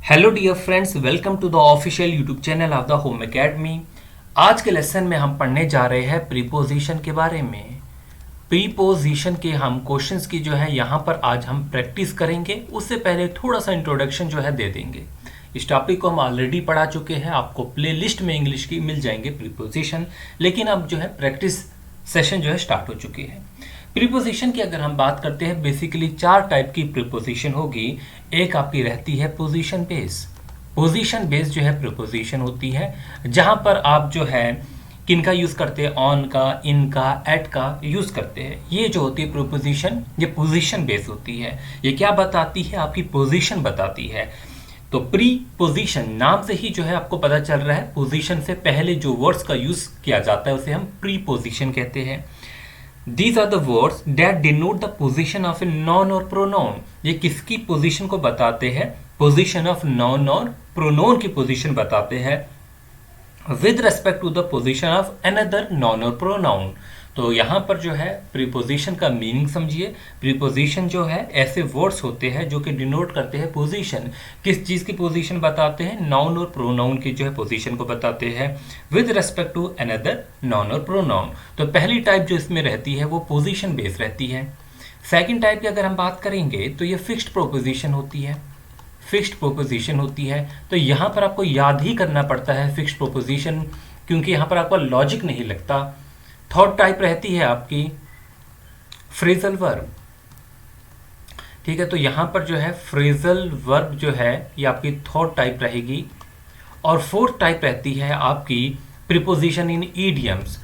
Hello dear friends, welcome to the official YouTube channel of the home academy. आज के lesson में हम पढ़ने जा रहे हैं प्रीपोजिशन के बारे में। प्रीपोजिशन के हम क्वेश्चंस की जो है यहाँ पर आज हम प्रैक्टिस करेंगे। उससे पहले थोड़ा सा इंट्रोडक्शन जो है दे देंगे। इस टॉपिक को हम ऑलरेडी पढ़ा चुके हैं, आपको प्ले लिस्ट में इंग्लिश की मिल जाएंगे प्रीपोजिशन, लेकिन अब जो है प्रैक्टिस सेशन जो है स्टार्ट हो चुकी है। प्रीपोजिशन की अगर हम बात करते हैं, बेसिकली चार टाइप की प्रीपोजिशन होगी। एक आपकी रहती है पोजीशन बेस। पोजीशन बेस जो है प्रीपोजिशन होती है, जहां पर आप जो है किनका यूज करते हैं, ऑन का, इन का, एट का यूज करते हैं। ये जो होती है प्रीपोजिशन, ये पोजीशन बेस होती है। ये क्या बताती है, आपकी पोजीशन बताती है। तो प्री पोजिशन नाम से ही जो है आपको पता चल रहा है, पोजीशन से पहले जो वर्ड्स का यूज किया जाता है उसे हम प्री पोजिशन कहते हैं। These are the words that denote the position of a noun or pronoun। ये किसकी पोजीशन को बताते हैं? पोजीशन ऑफ नाउन और प्रोनाउन की पोजीशन बताते हैं with respect to the position of another noun और प्रोनाउन। तो यहाँ पर जो है प्रीपोजिशन का मीनिंग समझिए। प्रीपोजिशन जो है ऐसे वर्ड्स होते हैं जो कि डिनोट करते हैं पोजीशन। किस चीज़ की पोजीशन बताते हैं? नाउन और प्रोनाउन की जो है पोजीशन को बताते हैं with respect to another noun और प्रोनाउन। तो पहली टाइप जो इसमें रहती है वो पोजीशन बेस रहती है। सेकेंड टाइप की अगर हम बात करेंगे तो ये फिक्स्ड प्रोपोजिशन होती है। फिक्स्ड प्रोपोजिशन होती है, तो यहाँ पर आपको याद ही करना पड़ता है फिक्स्ड प्रोपोजिशन, क्योंकि यहाँ पर आपका लॉजिक नहीं लगता। थर्ड टाइप रहती है आपकी फ्रेजल वर्ब। ठीक है, तो यहां पर जो है फ्रेजल वर्ब जो है ये आपकी थर्ड टाइप रहेगी। और फोर्थ टाइप रहती है आपकी प्रीपोजिशन इन ईडियम्स।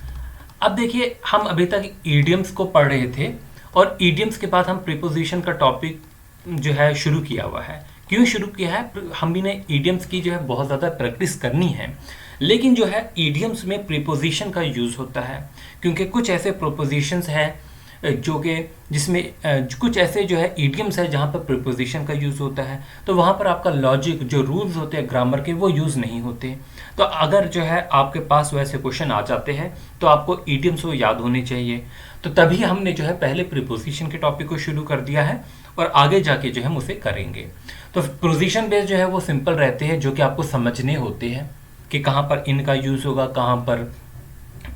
अब देखिए, हम अभी तक ईडियम्स को पढ़ रहे थे और ईडियम्स के बाद हम प्रीपोजिशन का टॉपिक जो है शुरू किया हुआ है। क्यों शुरू किया है? हम भी ने ईडियम्स की जो है बहुत ज़्यादा प्रैक्टिस करनी है। लेकिन जो है ईडियम्स में प्रीपोजिशन का यूज़ होता है, क्योंकि कुछ ऐसे प्रोपोजिशंस हैं जो कि जिसमें कुछ ऐसे जो है ईडियम्स है जहाँ पर प्रीपोजिशन का यूज़ होता है। तो वहाँ पर आपका लॉजिक, जो रूल्स होते हैं ग्रामर के, वो यूज़ नहीं होते। तो अगर जो है आपके पास वैसे क्वेश्चन आ जाते हैं तो आपको ईडियम्स वो याद होने चाहिए। तो तभी हमने जो है पहले प्रीपोजिशन के टॉपिक को शुरू कर दिया है और आगे जाके जो है हम उसे करेंगे। तो पोजीशन बेस जो है वो सिंपल रहते हैं, जो कि आपको समझने होते हैं कि कहाँ पर इन का यूज़ होगा, कहाँ पर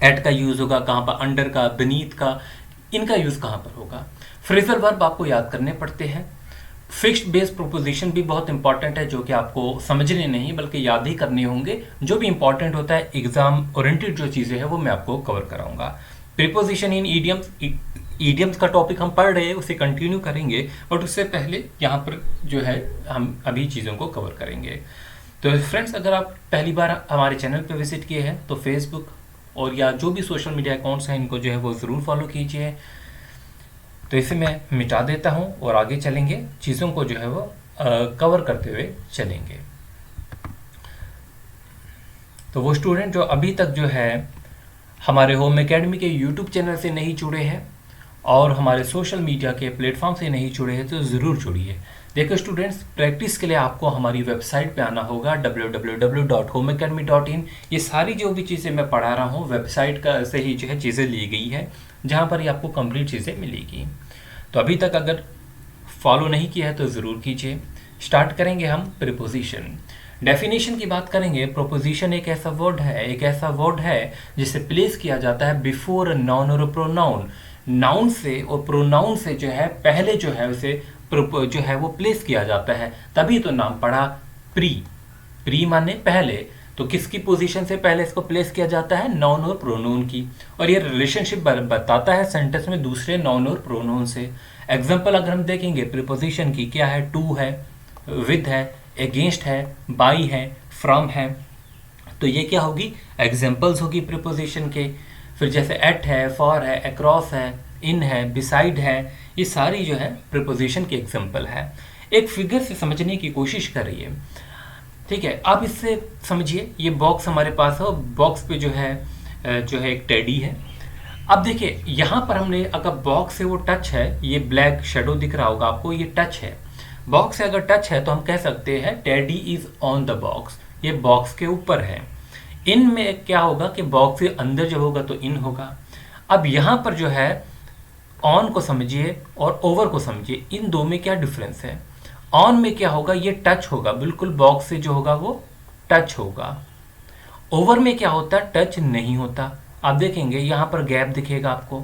एट का यूज़ होगा, कहाँ पर अंडर का, beneath का, इनका यूज़ कहाँ पर होगा। फ्रेजल वर्ब आपको याद करने पड़ते हैं। फिक्स्ड बेस प्रोपोजिशन भी बहुत इंपॉर्टेंट है, जो कि आपको समझने नहीं बल्कि याद ही करने होंगे। जो भी इंपॉर्टेंट होता है, एग्जाम ओरिएंटेड जो चीज़ें हैं वो मैं आपको कवर कराऊंगा। प्रीपोजिशन इन ईडियम्स, ईडियम्स का टॉपिक हम पढ़ रहे हैं, उसे कंटिन्यू करेंगे, बट उससे पहले यहाँ पर जो है हम अभी चीज़ों को कवर करेंगे। तो फ्रेंड्स, अगर आप पहली बार हमारे चैनल पर विजिट किए हैं तो फेसबुक और या जो भी सोशल मीडिया अकाउंट्स हैं इनको जो है वो ज़रूर फॉलो कीजिए। तो इसे मैं मिटा देता हूँ और आगे चलेंगे, चीज़ों को जो है वो कवर करते हुए चलेंगे। तो वो स्टूडेंट जो अभी तक जो है हमारे होम एकेडमी के यूट्यूब चैनल से नहीं जुड़े हैं और हमारे सोशल मीडिया के प्लेटफॉर्म से नहीं जुड़े हैं तो ज़रूर जुड़िए। देखो स्टूडेंट्स, प्रैक्टिस के लिए आपको हमारी वेबसाइट पे आना होगा www.homeacademy.in। ये सारी जो भी चीज़ें मैं पढ़ा रहा हूँ वेबसाइट का से ही जो है चीज़ें ली गई है, जहाँ पर ही आपको कंप्लीट चीज़ें मिलेगी। तो अभी तक अगर फॉलो नहीं किया है तो ज़रूर कीजिए। स्टार्ट करेंगे हम प्रीपोजिशन। डेफिनेशन की बात करेंगे। प्रोपोजिशन एक ऐसा वर्ड है जिसे प्लेस किया जाता है बिफोर अ नाउन और प्रोनाउन। नाउन से और प्रोनाउन से जो है पहले जो है उसे जो है वो प्लेस किया जाता है, तभी तो नाम पड़ा प्री। प्री माने पहले, तो किसकी पोजीशन से पहले इसको प्लेस किया जाता है? नाउन और प्रोनाउन की। और ये रिलेशनशिप बताता है सेंटेंस में दूसरे नाउन और प्रोनाउन से। एग्जांपल अगर हम देखेंगे प्रीपोजिशन की, क्या है? टू है, विद है, अगेंस्ट है, बाई है, फ्रॉम है। तो ये क्या होगी? एग्जांपल्स होगी प्रीपोजिशन के। फिर जैसे एट है, फॉर है, अक्रॉस है, इन है, बिसाइड है, ये सारी जो है प्रीपोजिशन की एग्जांपल है। एक फिगर से समझने की कोशिश करिए। ठीक है, आप इससे समझिए, ये बॉक्स हमारे पास है और बॉक्स पे जो है एक टेडी है। अब देखिए यहाँ पर हमने, अगर बॉक्स से वो टच है, ये ब्लैक शेडो दिख रहा होगा आपको, ये टच है। बॉक्स से अगर टच है तो हम कह सकते हैं teddy is on the box, ये बॉक्स के ऊपर है। इन में क्या होगा कि बॉक्स के अंदर जब होगा तो इन होगा। अब यहाँ पर जो है ऑन को समझिए और ओवर को समझिए, इन दो में क्या डिफरेंस है? ऑन में क्या होगा, ये टच होगा, बिल्कुल बॉक्स से जो होगा वो टच होगा। ओवर में क्या होता है, टच नहीं होता। आप देखेंगे यहाँ पर गैप दिखेगा आपको।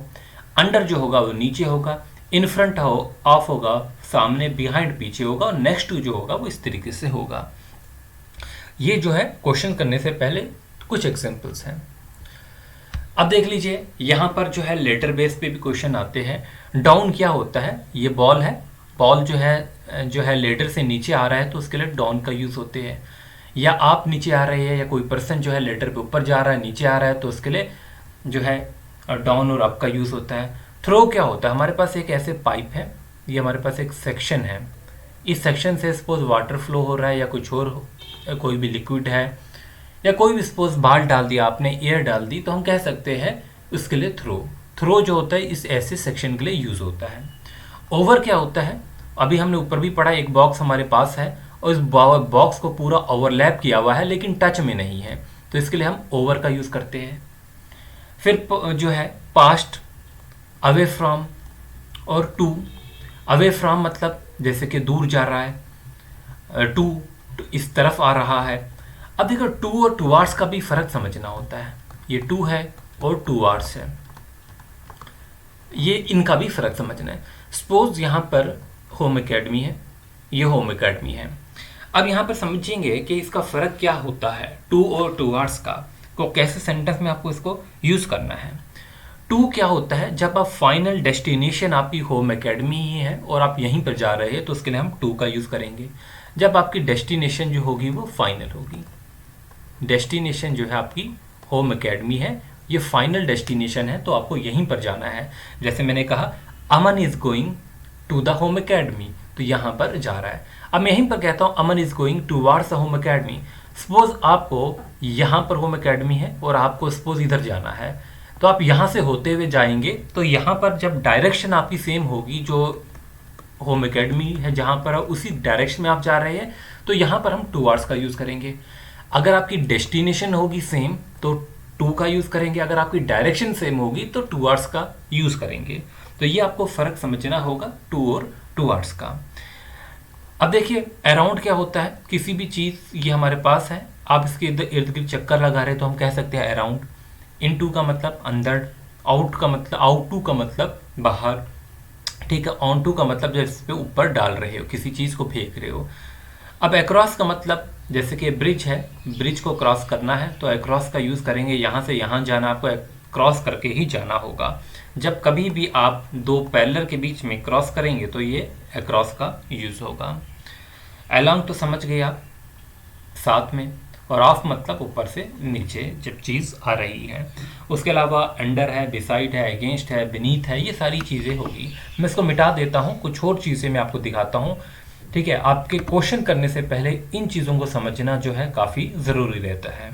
अंडर जो होगा वो नीचे होगा, इन फ्रंट ऑफ होगा सामने, बिहाइंड पीछे होगा, और नेक्स्ट टू जो होगा वो इस तरीके से होगा। ये जो है क्वेश्चन करने से पहले कुछ एग्जांपल्स हैं। अब देख लीजिए यहाँ पर जो है लेटर बेस पे भी क्वेश्चन आते हैं। डाउन क्या होता है, ये बॉल है, बॉल जो है लेटर से नीचे आ रहा है तो उसके लिए डाउन का यूज़ होते हैं। या आप नीचे आ रहे हैं, या कोई पर्सन जो है लेटर पे ऊपर जा रहा है, नीचे आ रहा है, तो उसके लिए जो है डाउन और अप का यूज़ होता है। थ्रो क्या होता है, हमारे पास एक ऐसे पाइप है, ये हमारे पास एक सेक्शन है, इस सेक्शन से सपोज वाटर फ्लो हो रहा है या कुछ और कोई भी लिक्विड है, या कोई भी सपोज बाल डाल दिया आपने, एयर डाल दी, तो हम कह सकते हैं उसके लिए थ्रो जो होता है इस ऐसे सेक्शन के लिए यूज़ होता है। ओवर क्या होता है, अभी हमने ऊपर भी पढ़ा, एक बॉक्स हमारे पास है और इस बॉक्स को पूरा ओवरलैप किया हुआ है लेकिन टच में नहीं है, तो इसके लिए हम ओवर का यूज़ करते हैं। फिर जो है पास्ट, अवे फ्रॉम और टू। अवे फ्रॉम मतलब जैसे कि दूर जा रहा है, टू इस तरफ आ रहा है। अब देखो टू और टूवार्ड्स का भी फर्क समझना होता है, ये टू है और टूवार्ड्स है, ये इनका भी फर्क समझना है। सपोज यहाँ पर होम एकेडमी है, ये होम एकेडमी है। अब यहाँ पर समझेंगे कि इसका फर्क क्या होता है टू और टूवार्ड्स का, को कैसे सेंटेंस में आपको इसको यूज करना है। टू क्या होता है, जब आप फाइनल डेस्टिनेशन आपकी होम एकेडमी ही है और आप यहीं पर जा रहे हैं तो उसके लिए हम टू का यूज करेंगे। जब आपकी डेस्टिनेशन जो होगी वो फाइनल होगी, डेस्टिनेशन जो है आपकी होम एकेडमी है, ये फाइनल डेस्टिनेशन है तो आपको यहीं पर जाना है। जैसे मैंने कहा Aman is going to the home academy, तो यहाँ पर जा रहा है। अब मैं यहीं पर कहता हूँ Aman is going towards the home academy. Suppose आपको यहाँ पर होम एकेडमी है और आपको सपोज इधर जाना है, तो आप यहाँ से होते हुए जाएंगे, तो यहाँ पर जब डायरेक्शन आपकी सेम होगी, जो होम एकेडमी है जहाँ पर उसी डायरेक्शन में आप जा रहे हैं, तो यहाँ पर हम टूवार्ड्स का यूज़ करेंगे। अगर आपकी डेस्टिनेशन होगी सेम तो टू का यूज़ करेंगे, अगर आपकी डायरेक्शन सेम होगी तो टूवार्ड्स का यूज़ करेंगे। तो ये आपको फ़र्क समझना होगा टू और टूवार्ड्स का। अब देखिए अराउंड क्या होता है, किसी भी चीज़ ये हमारे पास है, आप इसके इर्द गिर्द चक्कर लगा रहे तो हम कह सकते हैं अराउंड। इन टू का मतलब अंदर, आउट का मतलब, आउट टू का मतलब बाहर, ठीक है। ऑन टू का मतलब जैसे इस पे ऊपर डाल रहे हो, किसी चीज़ को फेंक रहे हो। अब अक्रॉस का मतलब जैसे कि ब्रिज है, ब्रिज को क्रॉस करना है तो अक्रॉस का यूज़ करेंगे, यहाँ से यहाँ जाना, आपको क्रॉस करके ही जाना होगा। जब कभी भी आप दो पैरेलल के बीच में क्रॉस करेंगे तो ये अक्रॉस का यूज़ होगा। अलोंग तो समझ गए आप, साथ में, और ऑफ मतलब ऊपर से नीचे जब चीज़ आ रही है। उसके अलावा अंडर है, बिसाइड है, अगेंस्ट है, बीनीथ है, ये सारी चीज़ें होगी। मैं इसको मिटा देता हूँ, कुछ और चीज़ें मैं आपको दिखाता हूँ, ठीक है। आपके क्वेश्चन करने से पहले इन चीज़ों को समझना जो है काफ़ी ज़रूरी रहता है।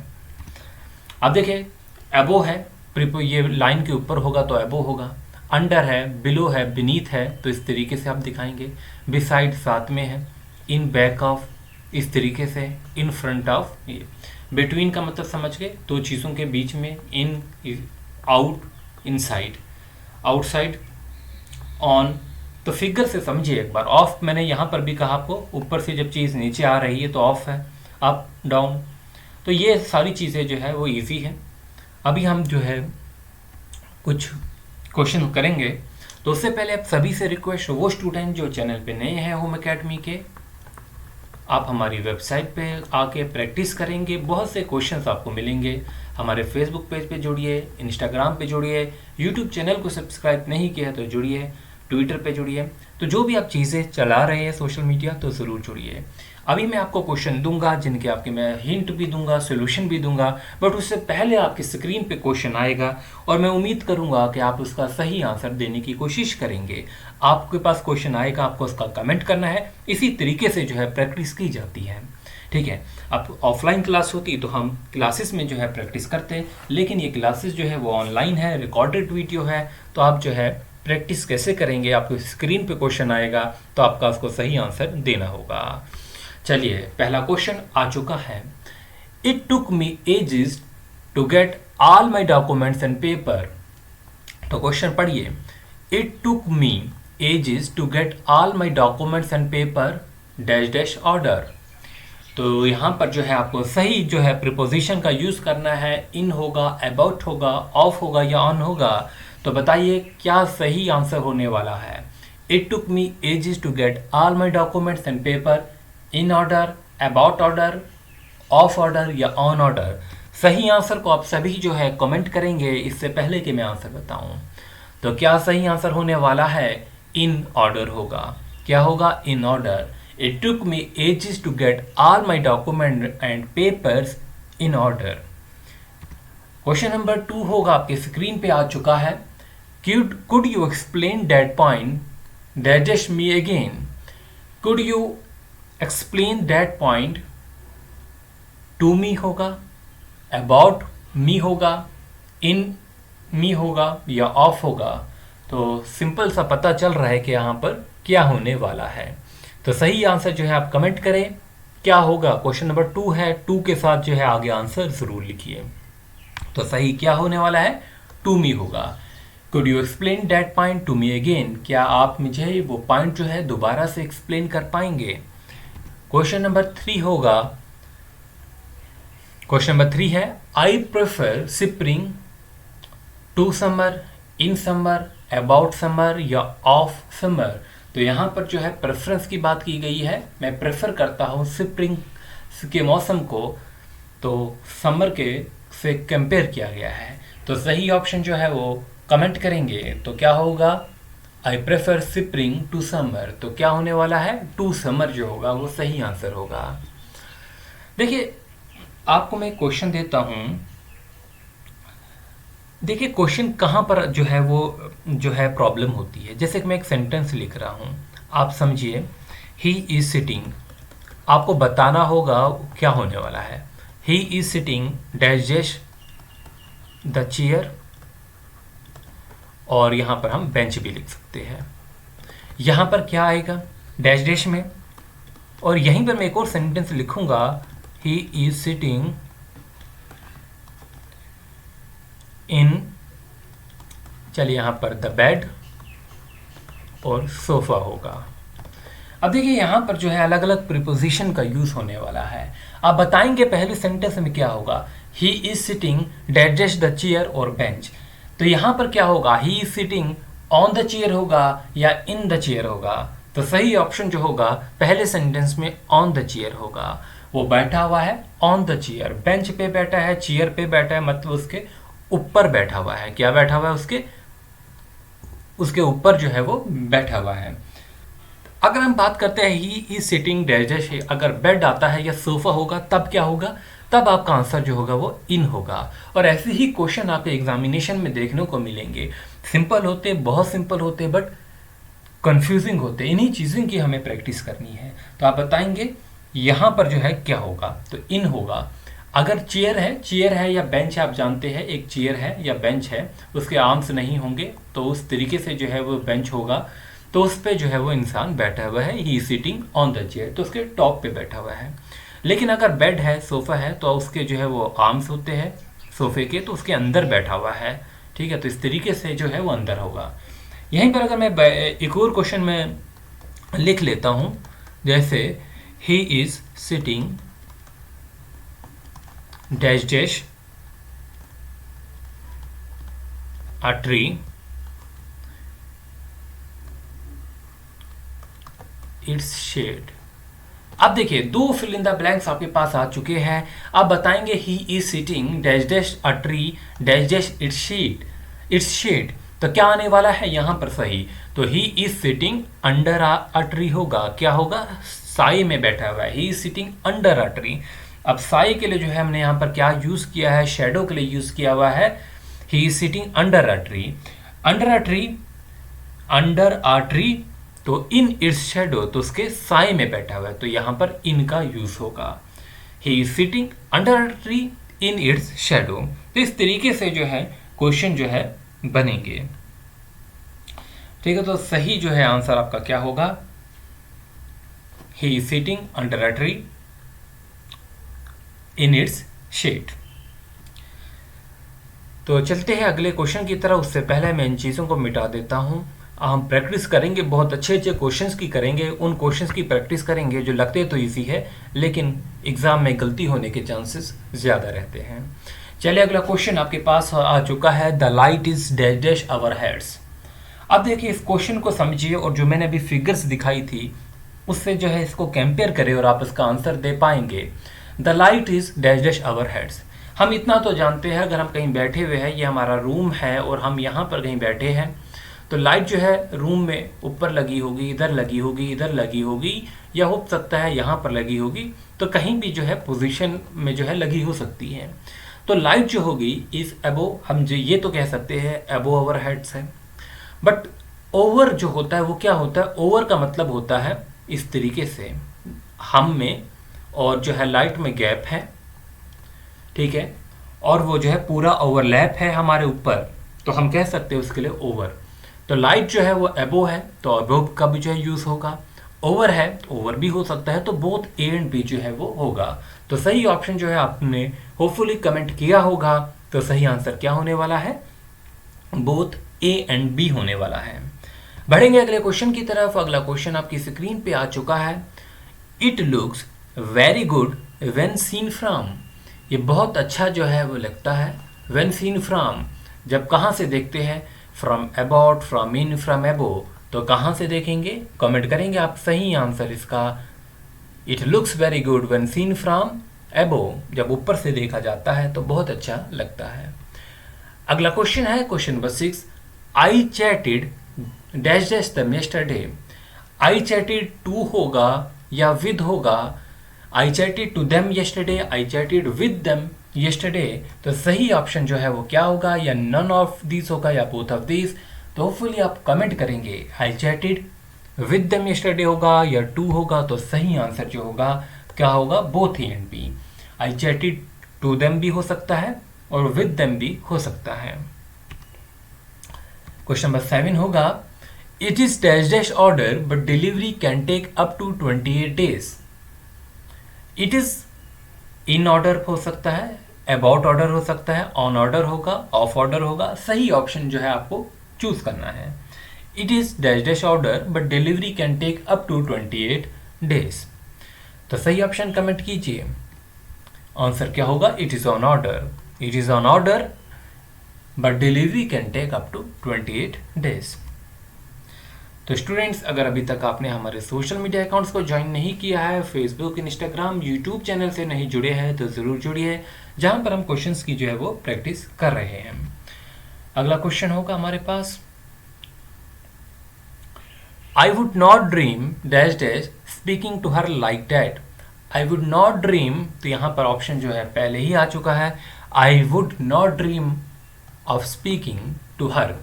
अब देखिए एबो है, ये लाइन के ऊपर होगा तो एबो होगा, अंडर है, बिलो है, बीनीथ है, तो इस तरीके से आप दिखाएंगे। बिसाइड साथ में है, इन बैक ऑफ इस तरीके से, इन फ्रंट ऑफ, ये बिटवीन का मतलब समझ गए, दो चीज़ों के बीच में, इन, आउट, इनसाइड, आउटसाइड, ऑन। तो फिगर से समझिए एक बार। ऑफ मैंने यहाँ पर भी कहा आपको, ऊपर से जब चीज़ नीचे आ रही है तो ऑफ है, अप डाउन। तो ये सारी चीज़ें जो है वो इजी है। अभी हम जो है कुछ क्वेश्चन करेंगे, तो उससे पहले आप सभी से रिक्वेस्ट, वो स्टूडेंट जो चैनल पे नए हैं होम एकेडमी के, आप हमारी वेबसाइट पे आके प्रैक्टिस करेंगे, बहुत से क्वेश्चंस आपको मिलेंगे। हमारे फेसबुक पेज पे जुड़िए, इंस्टाग्राम पे जुड़िए, यूट्यूब चैनल को सब्सक्राइब नहीं किया तो जुड़िए, ट्विटर पे जुड़िए। तो जो भी आप चीज़ें चला रहे हैं सोशल मीडिया, तो ज़रूर जुड़िए। अभी मैं आपको क्वेश्चन दूंगा जिनके आपके मैं हिंट भी दूंगा, सोल्यूशन भी दूंगा, बट उससे पहले आपकी स्क्रीन पे क्वेश्चन आएगा और मैं उम्मीद करूंगा कि आप उसका सही आंसर देने की कोशिश करेंगे। आपके पास क्वेश्चन आएगा, आपको उसका कमेंट करना है। इसी तरीके से जो है प्रैक्टिस की जाती है, ठीक है। अब ऑफलाइन क्लास होती तो हम क्लासेस में जो है प्रैक्टिस करते, लेकिन ये क्लासेस जो है वो ऑनलाइन है, रिकॉर्डेड वीडियो है, तो आप जो है प्रैक्टिस कैसे करेंगे, आपको स्क्रीन पे क्वेश्चन आएगा तो आपका उसको सही आंसर देना होगा। चलिए पहला क्वेश्चन आ चुका है। It took me ages to get all my documents and paper. तो क्वेश्चन पढ़िए, it took me ages to get all my documents and paper. Dash dash order. तो यहाँ पर जो है आपको सही जो है प्रीपोजिशन का यूज़ करना है। इन होगा, अबाउट होगा, ऑफ होगा या ऑन होगा। तो बताइए क्या सही आंसर होने वाला है। It took me ages to get all my documents and paper in order, about order, of order या ऑन ऑर्डर। सही आंसर को आप सभी जो है कमेंट करेंगे इससे पहले कि मैं आंसर बताऊं। तो क्या सही आंसर होने वाला है? इन ऑर्डर होगा। क्या होगा? In order. It took me ages to get all my document and papers in order. Question number 2 होगा, आपके स्क्रीन पे आ चुका है। Could you explain that point digest me again. Could you explain that point. To me होगा, about मी होगा, इन मी होगा या ऑफ होगा। तो सिंपल सा पता चल रहा है कि यहाँ पर क्या होने वाला है। तो सही आंसर जो है आप कमेंट करें क्या होगा। क्वेश्चन नंबर 2 है, 2 के साथ जो है आगे आंसर जरूर लिखिए। तो सही क्या होने वाला है? टू मी होगा। Could you explain that point to me again. क्या आप मुझे वो पॉइंट जो है दोबारा से एक्सप्लेन कर पाएंगे। क्वेश्चन नंबर 3 होगा। क्वेश्चन नंबर 3 है, I prefer spring to summer, in summer, about summer या ऑफ समर। तो यहाँ पर जो है प्रेफरेंस की बात की गई है। मैं प्रेफर करता हूँ स्प्रिंग के मौसम को, तो समर के से कंपेयर किया गया है। तो सही ऑप्शन जो है वो कमेंट करेंगे। तो क्या होगा? I prefer spring to summer. तो क्या होने वाला है? टू समर जो होगा वो सही आंसर होगा। देखिए आपको मैं क्वेश्चन देता हूं। देखिए क्वेश्चन कहाँ पर जो है वो जो है प्रॉब्लम होती है। जैसे कि मैं एक सेंटेंस लिख रहा हूं, आप समझिए, ही इज सिटिंग। आपको बताना होगा क्या होने वाला है। He is sitting dash dash the chair, और यहां पर हम बेंच भी लिख सकते हैं। यहां पर क्या आएगा? डैश डैश में, और यहीं पर मैं एक और सेंटेंस लिखूंगा, ही इज सिटिंग इन, चलिए यहां पर द बेड और सोफा होगा। अब देखिए यहां पर जो है अलग अलग प्रीपोजिशन का यूज होने वाला है। आप बताएंगे पहले सेंटेंस में क्या होगा। He is sitting dash dash the chair और बेंच। तो यहां पर क्या होगा? He is sitting on the chair होगा या इन द चेयर होगा। तो सही ऑप्शन जो होगा पहले सेंटेंस में ऑन द चेयर होगा। वो बैठा हुआ है ऑन द चेयर, बेंच पे बैठा है, चेयर पे बैठा है, मतलब उसके ऊपर बैठा हुआ है। क्या बैठा हुआ है? उसके ऊपर जो है वो बैठा हुआ है। अगर हम बात करते हैं ही इज सिटिंग डैश डैश, अगर बेड आता है या सोफा होगा तब क्या होगा? तब आपका आंसर जो होगा वो इन होगा। और ऐसे ही क्वेश्चन आपके एग्जामिनेशन में देखने को मिलेंगे। सिंपल होते, बहुत सिंपल होते, बट कंफ्यूजिंग होते। इन्हीं चीज़ों की हमें प्रैक्टिस करनी है। तो आप बताएंगे यहाँ पर जो है क्या होगा। तो इन होगा। अगर चेयर है या बेंच है, आप जानते हैं एक चेयर है या बेंच है, उसके आर्म्स नहीं होंगे, तो उस तरीके से जो है वो बेंच होगा। तो उस पर जो है वो इंसान बैठा हुआ है, ही सिटिंग ऑन द चेयर, तो उसके टॉप पे बैठा हुआ है। लेकिन अगर बेड है, सोफा है, तो उसके जो है वो आर्म्स होते हैं सोफे के, तो उसके अंदर बैठा हुआ है। ठीक है, तो इस तरीके से जो है वो अंदर होगा। यहीं पर अगर मैं एक और क्वेश्चन में लिख लेता हूँ, जैसे he is sitting dash dash a tree, its shade. अब देखिए दो फिल इन द ब्लैंक्स आपके पास आ चुके हैं। अब बताएंगे he is sitting dash dash a tree dash dash its shade. तो क्या आने वाला है यहाँ पर सही? तो he is sitting under a tree होगा। क्या होगा? साए में बैठा हुआ है। He is sitting under a tree. अब साए के लिए जो है हमने यहाँ पर क्या यूज किया है? शेडो के लिए यूज किया हुआ है he is sitting under a tree. Under a tree, तो इन इट्स शेडो, तो उसके साए में बैठा हुआ है, तो यहाँ पर इन का यूज होगा। He is sitting under a tree in its shadow. तो इस तरीके से जो है क्वेश्चन जो है बनेंगे। ठीक है, तो सही जो है आंसर आपका क्या होगा? He is sitting under a tree in its shade. तो चलते हैं अगले क्वेश्चन की तरफ। उससे पहले मैं इन चीज़ों को मिटा देता हूँ। हम प्रैक्टिस करेंगे, बहुत अच्छे अच्छे क्वेश्चंस की करेंगे, उन क्वेश्चंस की प्रैक्टिस करेंगे जो लगते तो इजी है लेकिन एग्ज़ाम में गलती होने के चांसेस ज़्यादा रहते हैं। चलिए अगला क्वेश्चन आपके पास आ चुका है, the light is dash dash our heads. अब देखिए इस क्वेश्चन को समझिए और जो मैंने अभी फिगर्स दिखाई थी उससे जो है इसको कंपेयर करें और आप इसका आंसर दे पाएंगे। The light is dash dash our heads. हम इतना तो जानते हैं, अगर हम कहीं बैठे हुए हैं, ये हमारा रूम है और हम यहाँ पर कहीं बैठे हैं, तो लाइट जो है रूम में ऊपर लगी होगी, इधर लगी होगी, इधर लगी होगी, या हो सकता है यहाँ पर लगी होगी, तो कहीं भी जो है पोजीशन में जो है लगी हो सकती है। तो लाइट जो होगी इस अबो, हम जो ये तो कह सकते हैं अबो आवर हेड्स है। बट ओवर जो होता है वो क्या होता है, ओवर का मतलब होता है इस तरीके से, हम में और जो है लाइट में गैप है, ठीक है, और वो जो है पूरा ओवरलैप है हमारे ऊपर, तो हम कह सकते हैं उसके लिए ओवर। तो लाइट जो है वो एबो है तो एबो का भी जो है यूज होगा, ओवर है तो ओवर भी हो सकता है, तो बोथ ए एंड बी जो है वो होगा। तो सही ऑप्शन जो है आपने होपफुली कमेंट किया होगा, तो सही आंसर क्या होने वाला है, बोथ ए एंड बी होने वाला है। बढ़ेंगे अगले क्वेश्चन की तरफ। अगला क्वेश्चन आपकी स्क्रीन पे आ चुका है, it looks very good when seen from. ये बहुत अच्छा जो है वो लगता है, व्हेन सीन फ्रॉम, जब कहाँ से देखते हैं, from about, from in, from एबो, तो कहाँ से देखेंगे, कमेंट करेंगे आप सही आंसर इसका। It looks very good when seen from above, जब ऊपर से देखा जाता है तो बहुत अच्छा लगता है। अगला क्वेश्चन है question number 6, I chatted dash dash the yesterday. I chatted to होगा या विद होगा, I chatted to them yesterday, I chatted with them yesterday, तो सही ऑप्शन जो है वो क्या होगा, या नन ऑफ दिस होगा या बोथ ऑफ दिस। तो होपफुली आप कमेंट करेंगे आई चैटेड विद देम यस्टरडे होगा या टू होगा, तो सही आंसर जो होगा क्या होगा, both A and B. I chatted to them भी हो सकता है और विद देम भी हो सकता है। क्वेश्चन नंबर 7 होगा, it is dash dash order but delivery can take up to 28 days. It is in order हो सकता है, अबाउट ऑर्डर हो सकता है, ऑन ऑर्डर होगा, ऑफ ऑर्डर होगा, सही ऑप्शन जो है आपको चूज करना है। It is dash dash order but delivery can take up to 28 days, तो सही ऑप्शन कमेंट कीजिए। आंसर क्या होगा, it is on order. It is on order but delivery can take up to 28 days. तो students, अगर अभी तक आपने हमारे सोशल मीडिया अकाउंट्स को ज्वाइन नहीं किया है, फेसबुक, इंस्टाग्राम, यूट्यूब चैनल से नहीं जुड़े हैं, तो ज़रूर जुड़िए, जहां पर हम क्वेश्चंस की जो है वो प्रैक्टिस कर रहे हैं। अगला क्वेश्चन होगा हमारे पास, I would not dream dash dash speaking to her like that. I would not dream, तो यहाँ पर ऑप्शन जो है पहले ही आ चुका है, I would not dream of speaking to her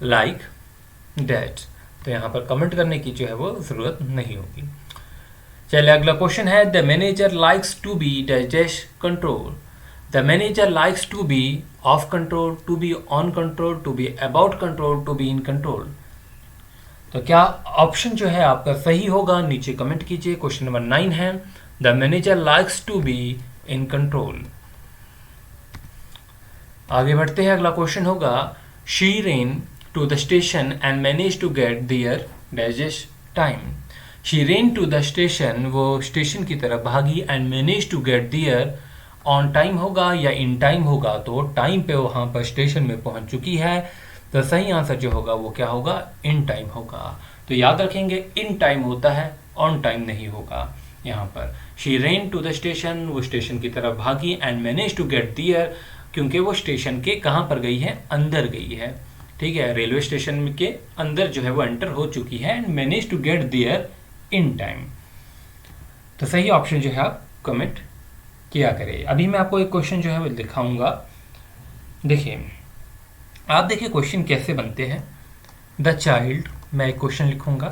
like that, तो यहाँ पर कमेंट करने की जो है वो ज़रूरत नहीं होगी। चलिए अगला क्वेश्चन है, the manager likes to be dash dash control. The manager likes to be of control, to be on control, to be about control, to be in control, तो क्या ऑप्शन जो है आपका सही होगा, नीचे कमेंट कीजिए। क्वेश्चन नंबर 9 है, the manager likes to be in control. आगे बढ़ते हैं, अगला क्वेश्चन होगा, she ran to the station and manage to get there dash dash time. She ran to the station, वो स्टेशन की तरफ भागी, and manage to get there, on time होगा या इन टाइम होगा, तो टाइम पे वहाँ पर स्टेशन में पहुँच चुकी है, तो सही आंसर जो होगा वो क्या होगा, इन टाइम होगा। तो याद रखेंगे इन टाइम होता है, ऑन टाइम नहीं होगा। यहाँ पर she ran to the station, वो स्टेशन की तरफ भागी, and manage to get there, क्योंकि वो स्टेशन के कहाँ पर गई है, अंदर गई है, ठीक है, रेलवे स्टेशन के अंदर जो है वो एंटर हो चुकी है, and manage to get there in time, तो सही ऑप्शन जो है आप कमेंट किया करें। अभी मैं आपको एक क्वेश्चन जो है वो दिखाऊंगा, देखिए आप देखिए क्वेश्चन कैसे बनते हैं। द चाइल्ड, मैं एक क्वेश्चन लिखूंगा,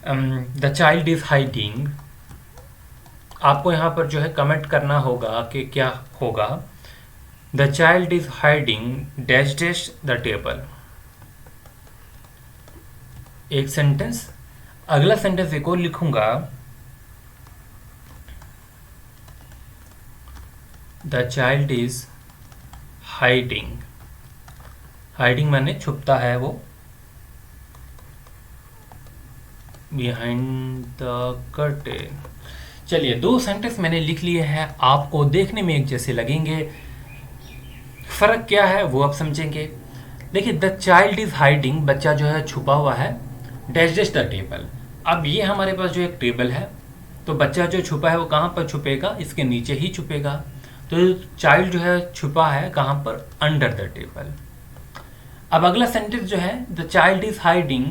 द चाइल्ड इज हाइडिंग, आपको यहाँ पर जो है कमेंट करना होगा कि क्या होगा, the child is hiding dash dash the table, एक सेंटेंस। अगला सेंटेंस एक और लिखूंगा, the child is hiding hiding माने छुपता है वो, बिहाइंड द कर्टेन। चलिए, दो सेंटेंस मैंने लिख लिए हैं, आपको देखने में एक जैसे लगेंगे, फर्क क्या है वो आप समझेंगे। देखिए, द चाइल्ड इज हाइडिंग, बच्चा जो है छुपा हुआ है, डैश डैश द टेबल। अब ये हमारे पास जो एक टेबल है, तो बच्चा जो छुपा है वो कहाँ पर छुपेगा, इसके नीचे ही छुपेगा। तो चाइल्ड जो है छुपा है कहाँ पर, अंडर द टेबल। अब अगला सेंटेंस जो है, the child is hiding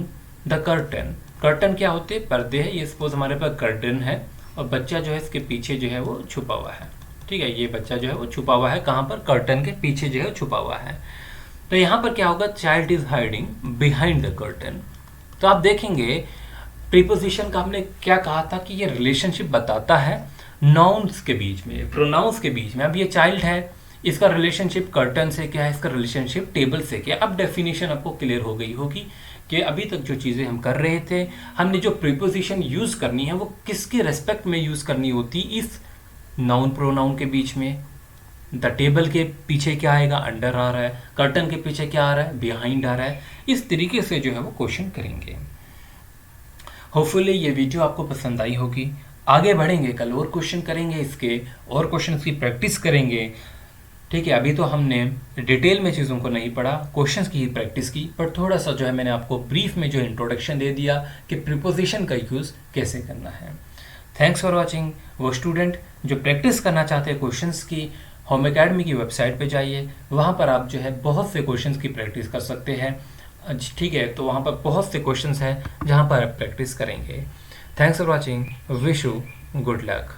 the curtain. Curtain क्या होते हैं, पर्दे है, ये सपोज हमारे पास कर्टन है और बच्चा जो है इसके पीछे जो है वो छुपा हुआ है। ठीक है, ये बच्चा जो है वो छुपा हुआ है कहाँ पर, कर्टन के पीछे जो है छुपा हुआ है। तो यहाँ पर क्या होगा, child is hiding behind the curtain. तो आप देखेंगे प्रीपोजिशन का हमने क्या कहा था कि ये रिलेशनशिप बताता है नाउन्स के बीच में, प्रोनाउंस के बीच में। अब ये चाइल्ड है, इसका रिलेशनशिप कर्टन से क्या है, इसका रिलेशनशिप टेबल से क्या। अब डेफिनेशन आपको क्लियर हो गई होगी कि अभी तक जो चीज़ें हम कर रहे थे, हमने जो प्रीपोजिशन यूज़ करनी है वो किसके रेस्पेक्ट में यूज़ करनी होती, इस नाउन प्रोनाउन के बीच में। द टेबल के पीछे क्या आएगा, अंडर आ रहा है, कर्टन के पीछे क्या आ रहा है, बिहाइंड आ रहा है। इस तरीके से जो है वो क्वेश्चन करेंगे। होपफुली ये वीडियो आपको पसंद आई होगी। आगे बढ़ेंगे, कल और क्वेश्चन करेंगे, इसके और क्वेश्चन की प्रैक्टिस करेंगे। ठीक है, अभी तो हमने डिटेल में चीज़ों को नहीं पढ़ा, क्वेश्चंस की ही प्रैक्टिस की, पर थोड़ा सा जो है मैंने आपको ब्रीफ में जो इंट्रोडक्शन दे दिया कि प्रीपोजिशन का यूज़ कैसे करना है। Thanks for watching. वो स्टूडेंट जो प्रैक्टिस करना चाहते हैं क्वेश्चंस की, होम एकेडमी की वेबसाइट पे जाइए, वहाँ पर आप जो है बहुत से क्वेश्चंस की प्रैक्टिस कर सकते हैं। ठीक है, तो वहाँ पर बहुत से क्वेश्चंस हैं जहाँ पर आप प्रैक्टिस करेंगे। Thanks for watching, wish you good luck.